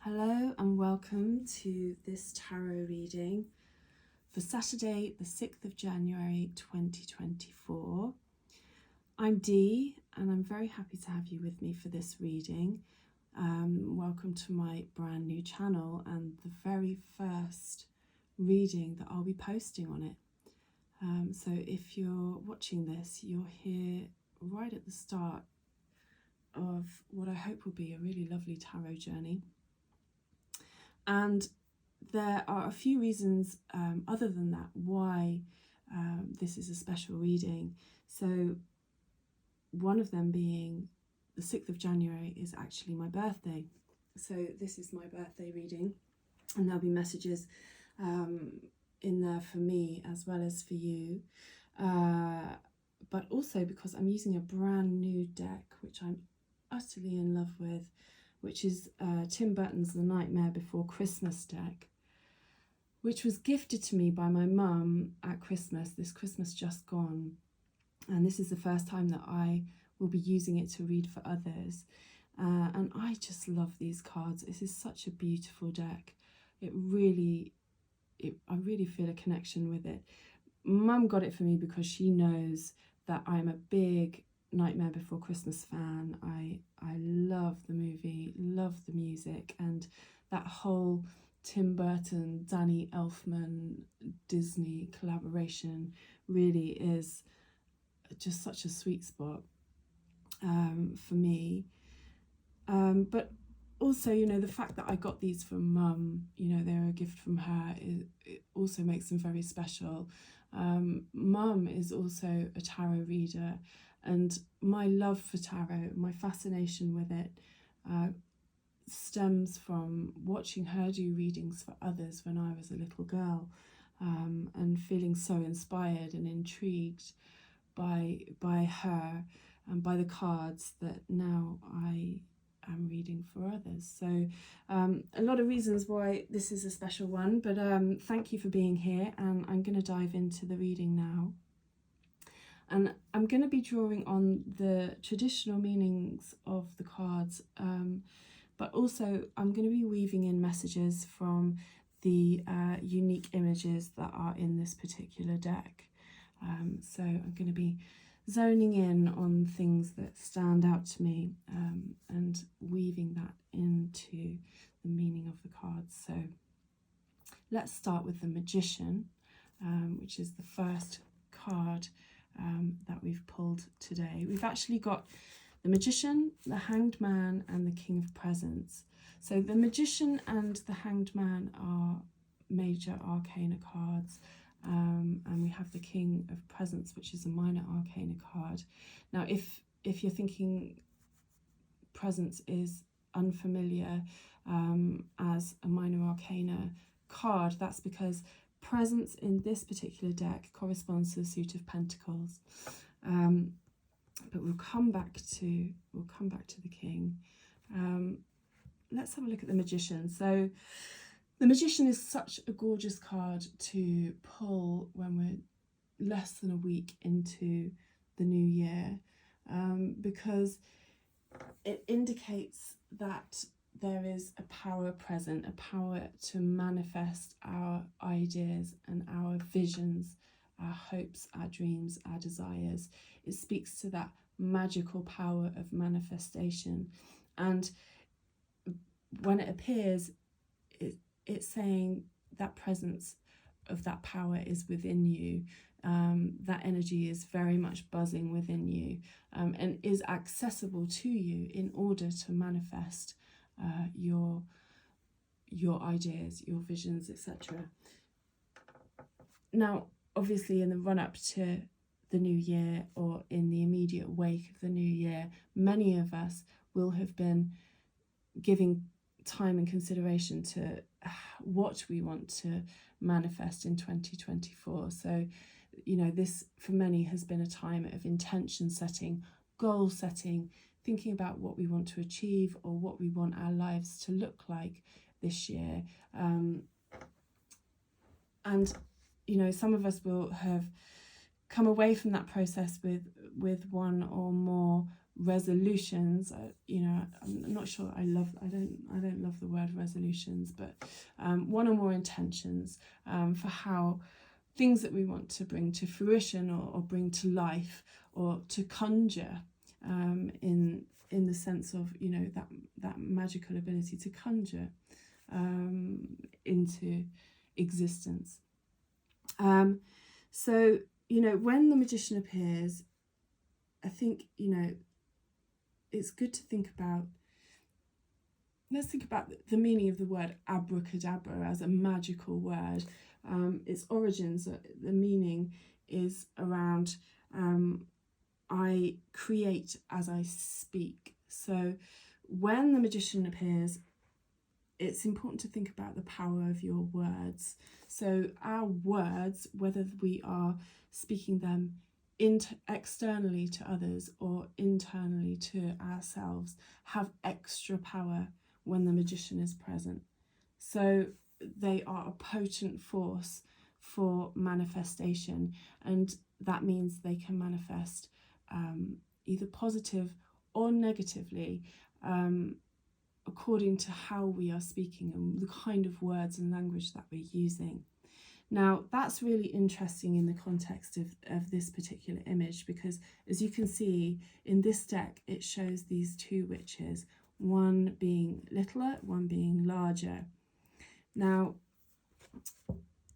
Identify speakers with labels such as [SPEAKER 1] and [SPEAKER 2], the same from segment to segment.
[SPEAKER 1] Hello and welcome to this tarot reading for Saturday the 6th of January 2024. I'm Dee and I'm very happy to have you with me for this reading. Welcome to my brand new channel and the very first reading that I'll be posting on it. So if you're watching this, you're here right at the start of what I hope will be a really lovely tarot journey. And there are a few reasons other than that why this is a special reading. So one of them being the 6th of January is actually my birthday. So this is my birthday reading, and there'll be messages in there for me as well as for you. But also because I'm using a brand new deck, which I'm utterly in love with, which is Tim Burton's The Nightmare Before Christmas deck, which was gifted to me by my mum at Christmas, this Christmas just gone. And this is the first time that I will be using it to read for others. And I just love these cards. This is such a beautiful deck. I really feel a connection with it. Mum got it for me because she knows that I'm a big Nightmare Before Christmas fan. I love the movie, love the music, and that whole Tim Burton, Danny Elfman, Disney collaboration really is just such a sweet spot for me. But also, you know, the fact that I got these from Mum, you know, they're a gift from her, it also makes them very special. Mum is also a tarot reader, and my love for tarot, my fascination with it, stems from watching her do readings for others when I was a little girl, and feeling so inspired and intrigued by her and by the cards that now I am reading for others. So a lot of reasons why this is a special one, but thank you for being here, and I'm going to dive into the reading now. And I'm going to be drawing on the traditional meanings of the cards, but also I'm going to be weaving in messages from the unique images that are in this particular deck. So I'm going to be zoning in on things that stand out to me and weaving that into the meaning of the cards. So let's start with the Magician, which is the first card that we've pulled today. We've actually got the Magician, the Hanged Man, and the King of Presents. So the Magician and the Hanged Man are major arcana cards, and we have the King of Presents, which is a minor arcana card. Now, if you're thinking Presents is unfamiliar as a minor arcana card, that's because Presents in this particular deck corresponds to the suit of Pentacles, but we'll come back to the King. Let's have a look at the Magician. So the Magician is such a gorgeous card to pull when we're less than a week into the new year, because it indicates that there is a power present, a power to manifest our ideas and our visions, our hopes, our dreams, our desires. It speaks to that magical power of manifestation. And when it appears, it's saying that presence of that power is within you. That energy is very much buzzing within you, and is accessible to you in order to manifest your ideas, your visions, etc. Now, obviously, in the run-up to the new year, or in the immediate wake of the new year, many of us will have been giving time and consideration to what we want to manifest in 2024. So, you know, this for many has been a time of intention setting, goal setting, thinking about what we want to achieve or what we want our lives to look like this year. And, you know, some of us will have come away from that process with one or more resolutions. I'm not sure. I don't love the word resolutions, but one or more intentions for how things that we want to bring to fruition or bring to life or to conjure, in the sense of that magical ability to conjure into existence. So when the magician appears, I think it's good to think about. Let's think about the meaning of the word abracadabra as a magical word. Its origins, the meaning is around I create as I speak. So when the magician appears, it's important to think about the power of your words. So our words, whether we are speaking them externally to others or internally to ourselves, have extra power when the magician is present. So they are a potent force for manifestation, and that means they can manifest either positive or negatively, according to how we are speaking and the kind of words and language that we're using. Now, that's really interesting in the context of this particular image, because as you can see in this deck, it shows these two witches, one being littler, one being larger. Now,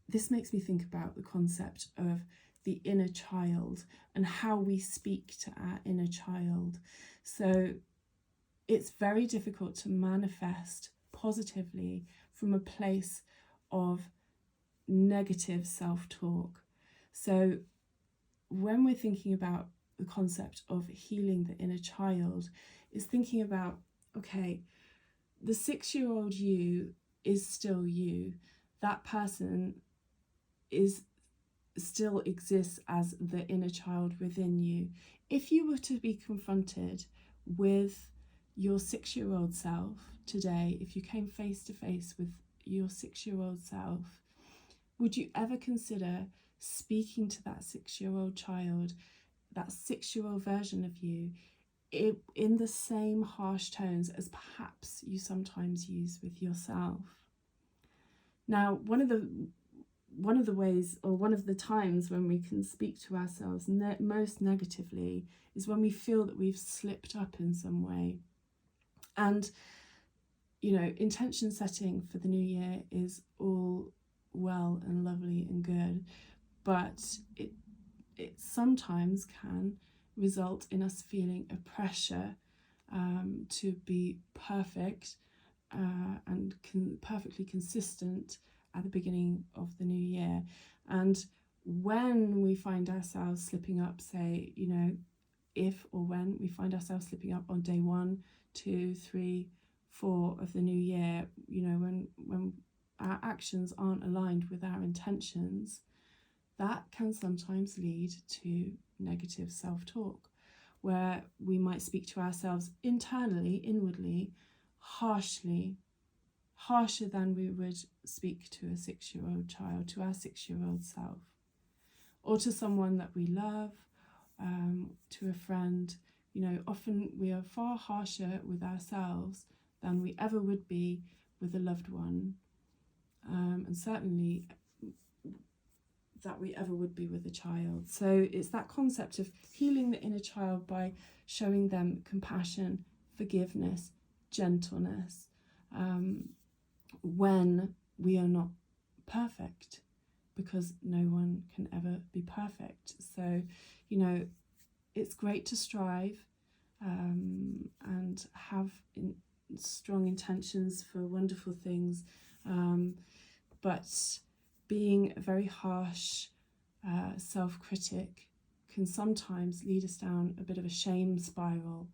[SPEAKER 1] this makes me think about the concept of the inner child and how we speak to our inner child. So it's very difficult to manifest positively from a place of negative self-talk. So when we're thinking about the concept of healing the inner child, is thinking about, okay, the 6-year-old you is still you. That person still exists as the inner child within you. If you were to be confronted with your 6-year-old self today, if you came face to face with your 6-year-old self, would you ever consider speaking to that 6-year-old child, that 6-year-old version of you, in the same harsh tones as perhaps you sometimes use with yourself? Now, one of the ways, or one of the times when we can speak to ourselves most negatively, is when we feel that we've slipped up in some way. And intention setting for the new year is all well and lovely and good, but it sometimes can result in us feeling a pressure to be perfect and perfectly consistent at the beginning of the new year. And when we find ourselves slipping up, say, if or when we find ourselves slipping up on day 1, 2, 3, 4 of the new year, when our actions aren't aligned with our intentions, that can sometimes lead to negative self-talk, where we might speak to ourselves internally, inwardly, harshly, harsher than we would speak to a 6-year-old child, to our 6-year-old self, or to someone that we love, to a friend. Often we are far harsher with ourselves than we ever would be with a loved one, and certainly that we ever would be with a child. So it's that concept of healing the inner child by showing them compassion, forgiveness, gentleness, when we are not perfect, because no one can ever be perfect. So, it's great to strive and have strong intentions for wonderful things, but being a very harsh self-critic can sometimes lead us down a bit of a shame spiral,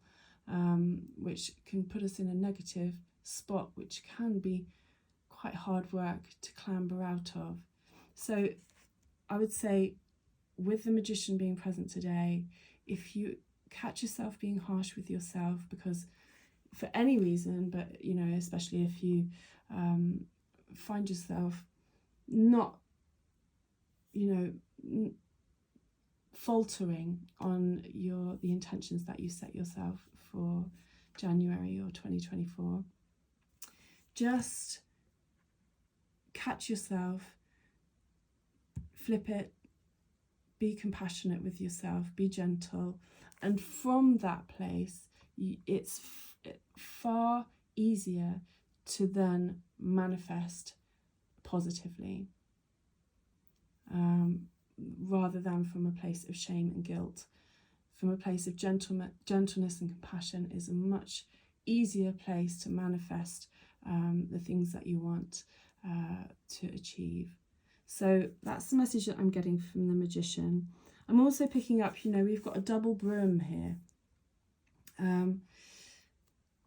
[SPEAKER 1] which can put us in a negative spot, which can be quite hard work to clamber out of. So I would say, with the magician being present today, if you catch yourself being harsh with yourself, because for any reason, but especially if you find yourself not faltering on the intentions that you set yourself for January or 2024, just catch yourself, flip it, be compassionate with yourself, be gentle, and from that place it's far easier to then manifest positively, rather than from a place of shame and guilt. From a place of gentleness and compassion is a much easier place to manifest the things that you want to achieve. So that's the message that I'm getting from the Magician. I'm also picking up, we've got a double broom here.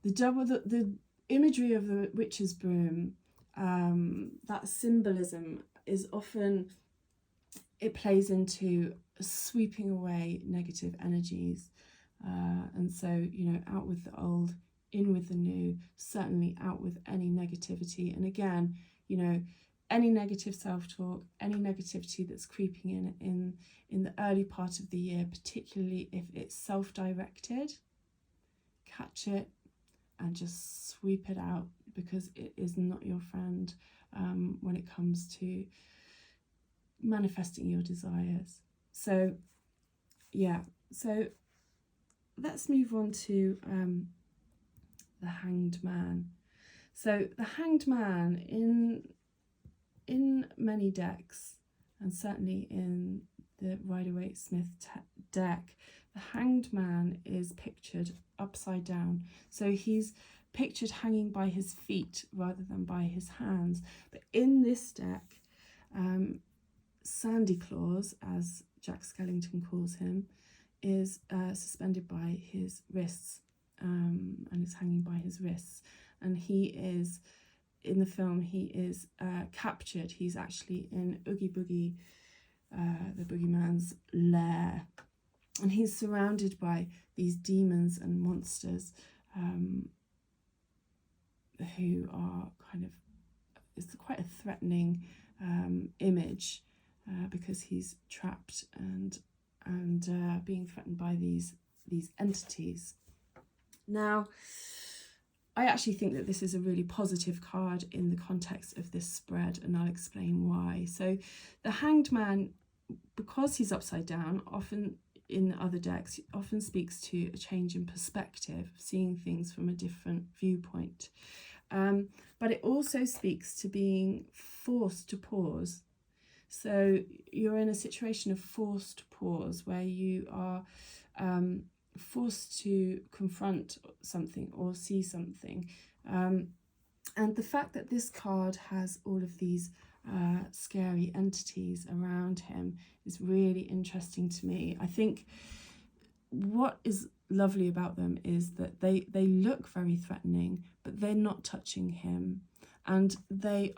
[SPEAKER 1] The imagery of the witch's broom, that symbolism is often, it plays into sweeping away negative energies. And so, out with the old, in with the new, certainly out with any negativity. And again, any negative self-talk, any negativity that's creeping in the early part of the year, particularly if it's self-directed, catch it and just sweep it out, because it is not your friend when it comes to manifesting your desires. So let's move on to the Hanged Man. So the Hanged Man in many decks, and certainly in the Rider-Waite-Smith deck, the Hanged Man is pictured upside down. So he's pictured hanging by his feet rather than by his hands. But in this deck, Sandy Claus, as Jack Skellington calls him, is suspended by his wrists, and is hanging by his wrists. And he is, in the film, he is captured. He's actually in Oogie Boogie, the boogeyman's lair. And he's surrounded by these demons and monsters who are it's quite a threatening image, because he's trapped and being threatened by these entities. Now, I actually think that this is a really positive card in the context of this spread, and I'll explain why. So the Hanged Man, because he's upside down, often in the other decks, often speaks to a change in perspective, seeing things from a different viewpoint. But it also speaks to being forced to pause. So you're in a situation of forced pause, where you are forced to confront something or see something. And the fact that this card has all of these scary entities around him is really interesting to me. I think what is lovely about them is that they look very threatening, but they're not touching him, and they're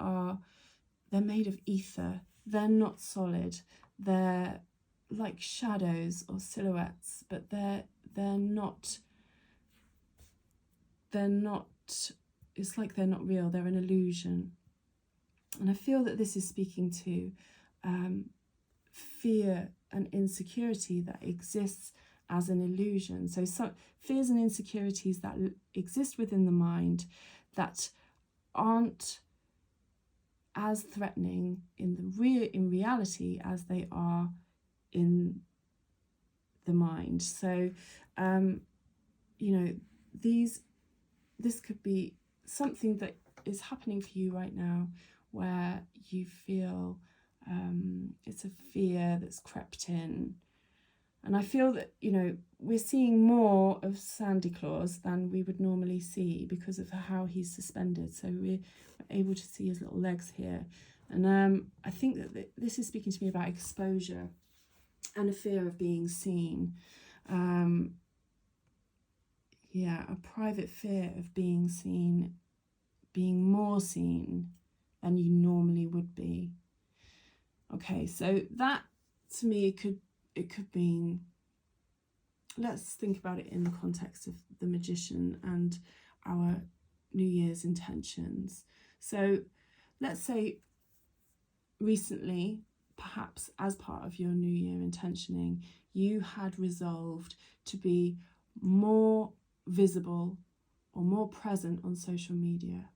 [SPEAKER 1] made of ether. They're not solid. They're like shadows or silhouettes, but they're not, it's like they're not real. They're an illusion. And I feel that this is speaking to fear and insecurity that exists as an illusion. So fears and insecurities that exist within the mind that aren't as threatening in reality as they are in the mind. So this could be something that is happening for you right now, where you feel it's a fear that's crept in. And I feel that, we're seeing more of Sandy Claus than we would normally see because of how he's suspended. So we're able to see his little legs here. And I think that this is speaking to me about exposure and a fear of being seen. A private fear of being seen, being more seen than you normally would be. Okay, so that to me could mean, let's think about it in the context of the Magician and our New Year's intentions. So let's say recently, perhaps as part of your New Year intentioning, you had resolved to be more visible or more present on social media,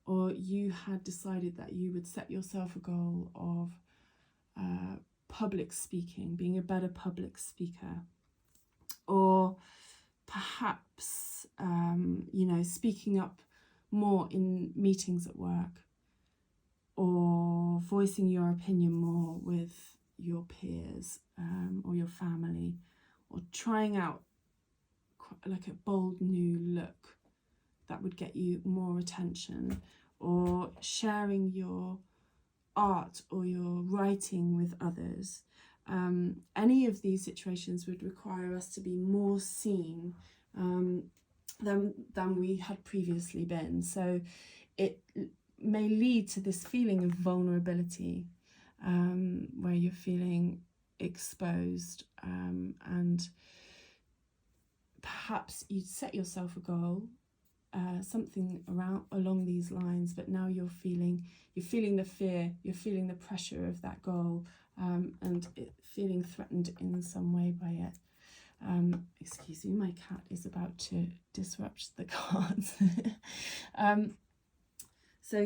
[SPEAKER 1] or you had decided that you would set yourself a goal of public speaking, being a better public speaker, or perhaps, speaking up more in meetings at work, or voicing your opinion more with your peers or your family, or trying out like a bold new look that would get you more attention, or sharing your art or your writing with others. Any of these situations would require us to be more seen than we had previously been. So it may lead to this feeling of vulnerability, where you're feeling exposed, and perhaps you'd set yourself a goal, something along these lines, but now you're feeling the fear, you're feeling the pressure of that goal, and feeling threatened in some way by it. Excuse me, my cat is about to disrupt the cards. So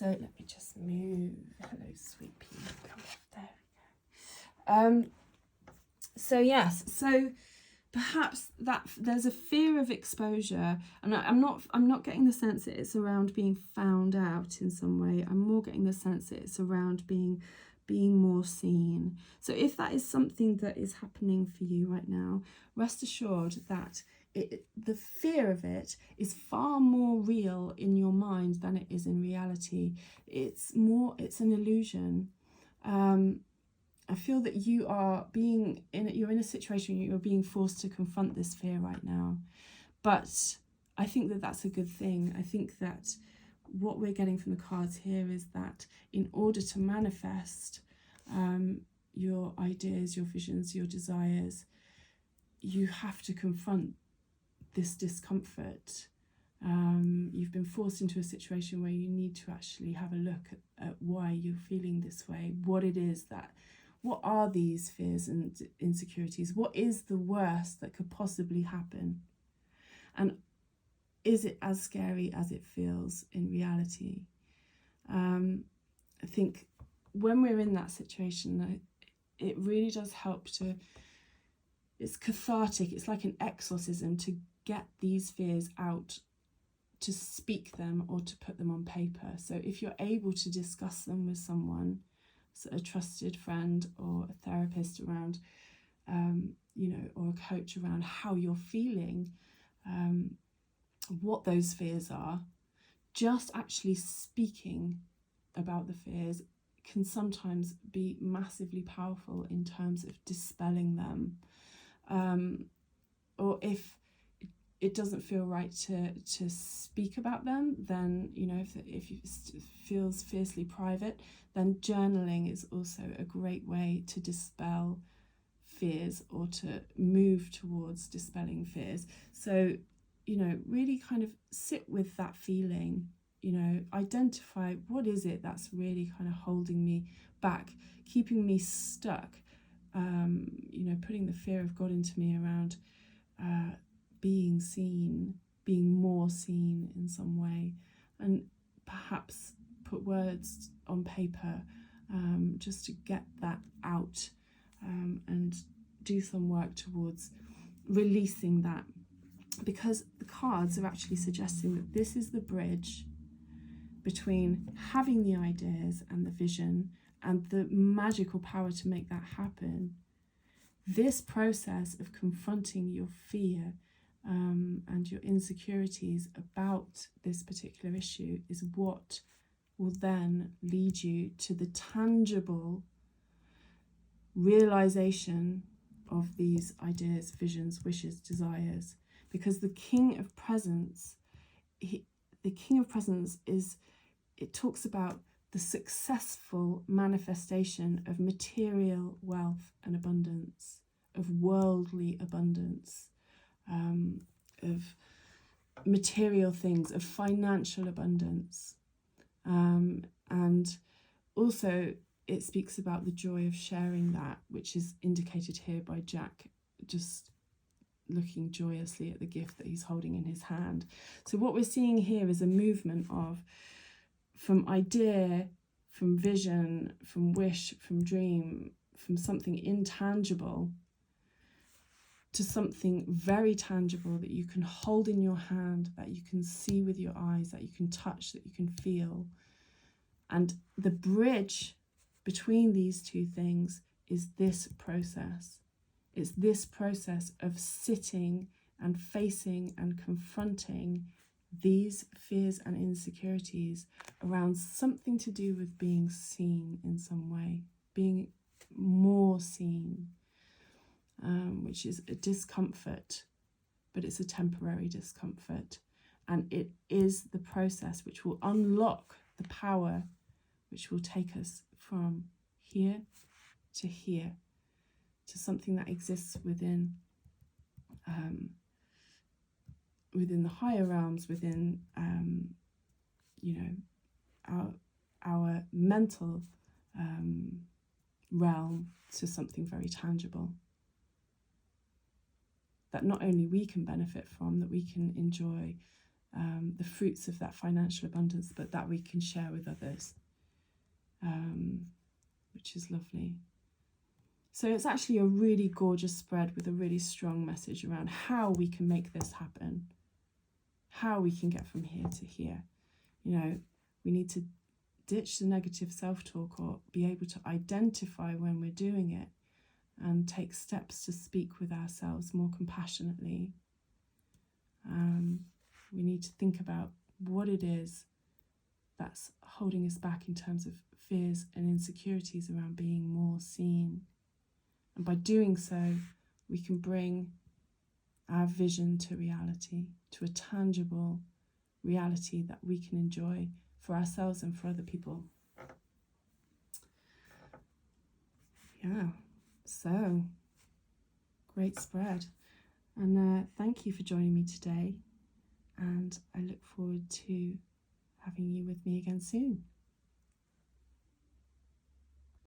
[SPEAKER 1] let me just move. Hello, sweet pea. There we go. So perhaps that there's a fear of exposure, and I'm not getting the sense that it's around being found out in some way. I'm more getting the sense that it's around being more seen. So if that is something that is happening for you right now, rest assured that the fear of it is far more real in your mind than it is in reality. It's an illusion. I feel that you're in a situation where you're being forced to confront this fear right now. But I think that that's a good thing. I think that what we're getting from the cards here is that in order to manifest your ideas, your visions, your desires, you have to confront this discomfort. You've been forced into a situation where you need to actually have a look at why you're feeling this way, what are these fears and insecurities? What is the worst that could possibly happen? And is it as scary as it feels in reality? I think when we're in that situation, it really does help it's cathartic. It's like an exorcism to get these fears out, to speak them or to put them on paper. So if you're able to discuss them with someone, so a trusted friend or a therapist around, or a coach around how you're feeling, what those fears are, just actually speaking about the fears can sometimes be massively powerful in terms of dispelling them. Or if it doesn't feel right to speak about them, then, if it feels fiercely private, then journaling is also a great way to dispel fears or to move towards dispelling fears. So, really kind of sit with that feeling, identify what is it that's really kind of holding me back, keeping me stuck, putting the fear of God into me around being seen, being more seen in some way, and perhaps put words on paper just to get that out, and do some work towards releasing that, because the cards are actually suggesting that this is the bridge between having the ideas and the vision and the magical power to make that happen. This process of confronting your fear and your insecurities about this particular issue is what will then lead you to the tangible realization of these ideas, visions, wishes, desires. Because the King of Presents, it talks about the successful manifestation of material wealth and abundance, of worldly abundance, of material things, of financial abundance. And also it speaks about the joy of sharing that, which is indicated here by Jack just looking joyously at the gift that he's holding in his hand. So what we're seeing here is a movement of from idea, from vision, from wish, from dream, from something intangible to something very tangible that you can hold in your hand, that you can see with your eyes, that you can touch, that you can feel. And the bridge between these two things is this process. It's this process of sitting and facing and confronting these fears and insecurities around something to do with being seen in some way, being more seen, which is a discomfort, but it's a temporary discomfort. And it is the process which will unlock the power which will take us from here to here, to something that exists within within the higher realms, within our mental realm, to something very tangible that not only we can benefit from, that we can enjoy the fruits of that financial abundance, but that we can share with others, which is lovely. So it's actually a really gorgeous spread with a really strong message around how we can make this happen, how we can get from here to here. We need to ditch the negative self-talk, or be able to identify when we're doing it and take steps to speak with ourselves more compassionately. We need to think about what it is that's holding us back in terms of fears and insecurities around being more seen. And by doing so, we can bring our vision to reality, to a tangible reality that we can enjoy for ourselves and for other people. Yeah, so great spread. And thank you for joining me today. And I look forward to having you with me again soon.